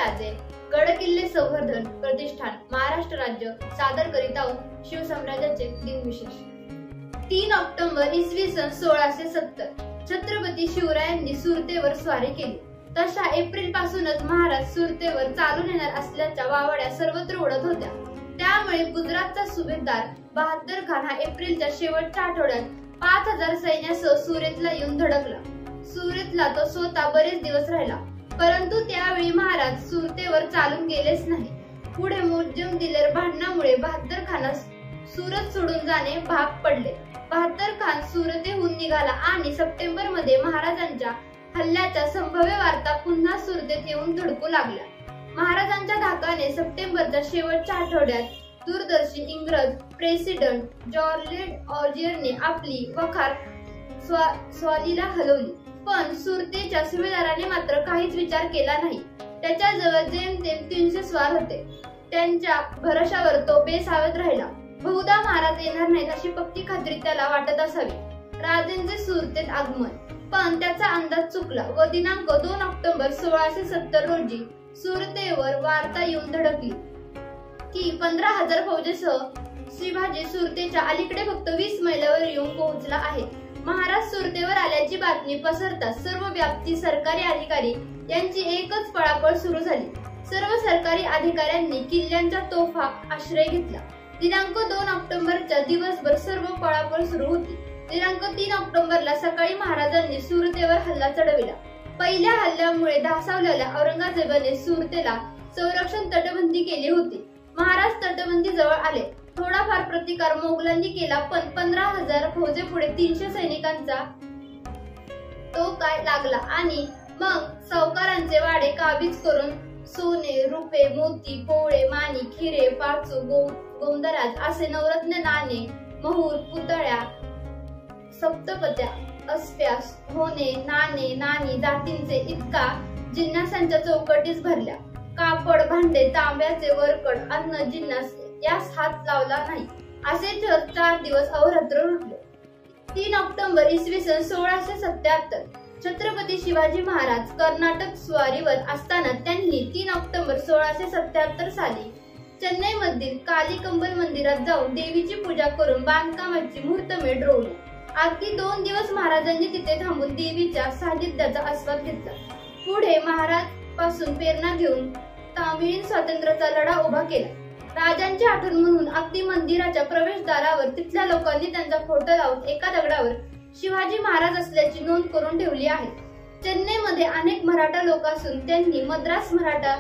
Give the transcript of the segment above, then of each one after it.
राजे गडकिल्ले संवर्धन प्रतिष्ठान महाराष्ट्र राज्य सादर करीत आहोत शिवसाम्राज्याचे दिनविशेष। 3 ऑक्टोबर इसवी सन 1670 छत्रपती शिवरायांनी सुरतेवर स्वारी केली। तशा एप्रिल पासूनच महाराज सुरतेवर चालून येणार असल्याच्या वावड्या सर्वत्र उडत होत्या। त्यामुळे गुजरातचा सुभेदार बहादर खान हा एप्रिलच्या शेवटच्या आठवड्यात 5000 सैन्यासह सुरतेला येऊन धडकला। सुरतेला तो स्वतः बरेच दिवस राहिला, परंतु त्यावेळी महाराज सुरतेवर चालून गेलेच नाही। पुढे मुज्जम दिलेर भांडणामुळे बहादर खानास सुरत सोडून जाणे भाग पडले। बहादर खान सुरतेहून निघाला आणि सप्टेंबर मध्ये महाराजांच्या हल्ल्याच्या संभाव्य वार्ता पुन्हा सुरतेत येऊन धडकू लागल्या। महाराजांच्या धाकाने सप्टेंबरच्या शेवटच्या आठवड्यात दूरदर्शी इंग्रज प्रेसिडेंट जॉर्ज ऑर्जियरने आपली वखार स्वालीला हलवली, पण सुरतेच्या सुभेदाराने मात्र काहीच विचार केला नाही। त्याच्याजवळ जेमतेम 300 स्वार होते। त्यांच्या भरोशावर तो बेसावध राहिला। बहुधा महाराज येणार नाहीत अशी पक्की खात्री त्याला वाटत असावी। राजेंचे सुरतेत आगमन, पण त्याचा अंदाज चुकला व दिनांक 2 ऑक्टोबर 1670 रोजी सुरतेवर वार्ता येऊन धडकली की 15000 फौजेसह शिवाजी सुरतेच्या अलीकडे फक्त 20 मैलावर येऊन पोहोचला आहे। महाराज सुरतेवर आल्याची बातमी पसरताच सर्व व्याप्ती सरकारी अधिकारी यांची एकच पळापळ सुरू झाली। सर्व सरकारी अधिकाऱ्यांनी किल्ल्यांच्या तोफा आश्रय घेतला। दिनांक 2 ऑक्टोबरच्या दिवसभर सर्व पळापळ सुरू होती। दिनांक 3 ऑक्टोबरला सकाळी महाराजांनी सुरतेवर हल्ला चढविला। पहिल्या हल्ल्यामुळे धासावलेल्या औरंगजेबाने सुरतेला संरक्षण तटबंदी केली होती। महाराज तटबंदी जवळ आले। थोडाफार प्रतिकार मोगलांनी केला, पण 15000 फौजेपुढे 300 सैनिकांचा तो काय लागला आणि मग सावकारांचे वाडे काबीज करून सोने, रुपे, मोती, पोळे, माणिक, हिरे, पाचू, गोंदराज असे नवरत्न नाणे, महूर, पुतळ्या, सप्तपत्या, अस्प्या, होणे, नाणे, नाणी जातींचे इतका जिन्नसांच्या चौकटीस भरल्या। कापड, भांडे, तांब्याचे वरकड, अन्न, जिन्नस यास हात लावला नाही असे 4 दिवस अहोरात्र लुटले। 3 ऑक्टोबर इसवी सन 1677 छत्रपती शिवाजी महाराज कर्नाटक स्वारीवर असताना त्यांनी 3 ऑक्टोबर 1677 साली चेन्नई मधील कालीकंबल मंदिरात जाऊन देवीची पूजा करून बांधकामाची मुहूर्तमेढ रोवली। अगदी 2 दिवस महाराजांनी तिथे थांबून देवीच्या सानिध्याचा आस्वाद घेतला। पुढे महाराज पासून प्रेरणा घेऊन तामिळीन स्वातंत्र्याचा लढा उभा केला। राजांची आठवण म्हणून अगदी मंदिराच्या प्रवेशद्वारावर तिथल्या लोकांनी त्यांचा फोटो लावून एका दगडावर शिवाजी महाराज असल्याची नोंद करून ठेवली आहे। चेन्नईमध्ये अनेक मराठा लोक असून त्यांनी मद्रास मराठा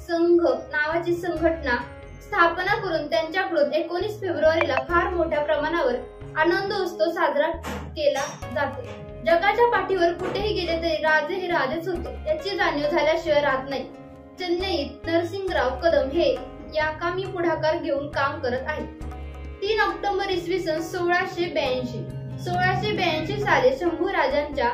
संघ नावाची संघटना स्थापना करून त्यांच्याकडून 19 फेब्रुवारीला फार मोठ्या प्रमाणावर आनंदोत्सव साजरा केला जातो। जगाच्या पाठीवर कुठेही गेले तरी राजे हे राजेच होते याची जाणीव झाल्याशिवाय राहत नाही। चेन्नईत नरसिंगराव कदम हे याकामी पुढाकार घेऊन काम करत आहेत। 3 ऑक्टोबर इसवी सन 1682 साली शंभू राजांच्या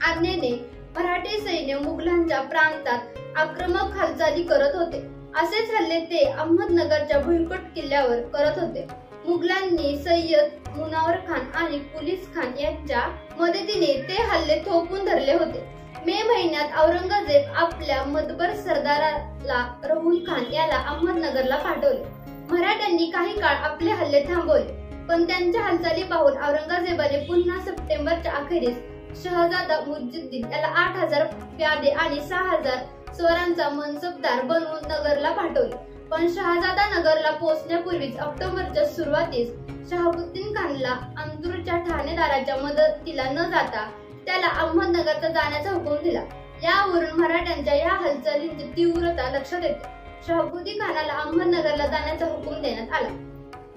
आज्ञेने मराठी सैन्य मुघलांच्या प्रांतात आक्रमक हालचाली करत होते। असेच हल्ले ते अहमदनगरच्या भुईकोट किल्ल्यावर करत होते। मुघलांनी सय्यद मुनावर खान आणि कुलीस खान यांच्या मदतीने ते हल्ले थोपून धरले होते। मे महिन्यात औरंगजेब आपल्या मतबर सरदाराला रहुल खान याला अहमदनगरला पाठवले। मराठ्यांनी काही काळ आपले हल्ले थांबवले, पण त्यांच्या हालचाली पाहून औरंगजेबाने पुन्हा सप्टेंबरच्या अखेरीस शहजादा मुइझुद्दीन याला 8000 प्यादे आणि 6000 स्वारांचा मनसबदार बनवून नगरला पाठवले। पण शहजादा नगरला पोहोचण्यापूर्वीच ऑक्टोबरच्या सुरुवातीस शहाबुद्दीन खानला अंदूरच्या ठाणेदाराच्या मदतीला न जाता त्याला अहमदनगरला जाण्याचा हुकूम दिला। यावरून मराठ्यांच्या या हालचालींची तीव्रता लक्षात येते। शहाबुद्दीन खानाला अहमदनगरला जाण्याचा हुकूम देण्यात आला।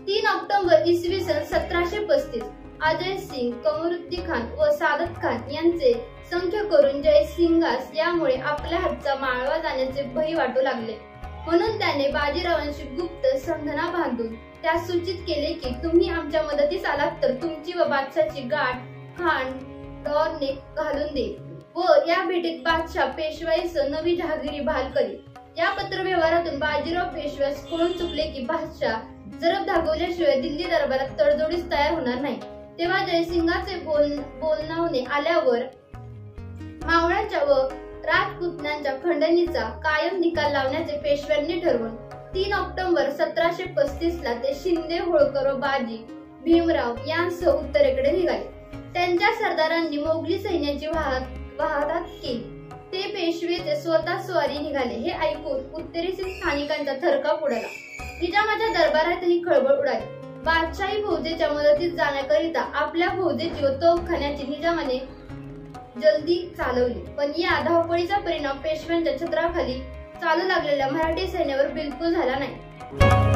3 ऑक्टोबर इसवी सन 1735 अजय सिंग, कमरुद्दीन खान व सादत खान यांचे संख्य करून जयसिंगास यामुळे आपल्या हातचा माळवा जाण्याचे भय वाटू लागले। म्हणून त्याने बाजीरावांशी गुप्त संधान बांधून त्यास सूचित केले की तुम्ही आमच्या मदतीस आलात तर तुमची व बादशाची गाठ खान डॉरने घालून देईल व या भेटीत बादशाह पेशवाईसह नवी जहागिरी बहाल करी। या पत्र व्यवहारातून बाजीराव पेशव्यास कळून चुकले की बादशाह जरब दाखवल्याशिवाय दिल्ली दरबारात तडजोडीस तयार होणार नाही। तेव्हा जयसिंगाचे बोलणावणे आल्यावर मावळ्याच्या व राजपुतांच्या खंडणीचा कायम निकाल लावण्याचे पेशव्यांनी ठरवून 3 ऑक्टोबर 1735 ला ते शिंदे, होळकर व बाजी भीमराव यांसह उत्तरेकडे निघाले. त्यांच्या सरदारांनी मोगली सैन्याची वाहदात केली. ते पेशवे ते स्वतः स्वारी निघाले. हे ऐकून उत्तरेतील स्थानिकांचा थरकाप उडाला. निजामाच्या दरबारातही खळबळ उडाली. बादशाही फौजेच्या मदतीत जाण्याकरिता आपल्या फौजेची व तोफखान्याची निजामाने जल्दी चालवली. पण या धावपळीचा परिणाम पेशव्यांच्या छत्राखाली चालू लागलेल्या मराठी सैन्यावर बिलकुल झाला नाही.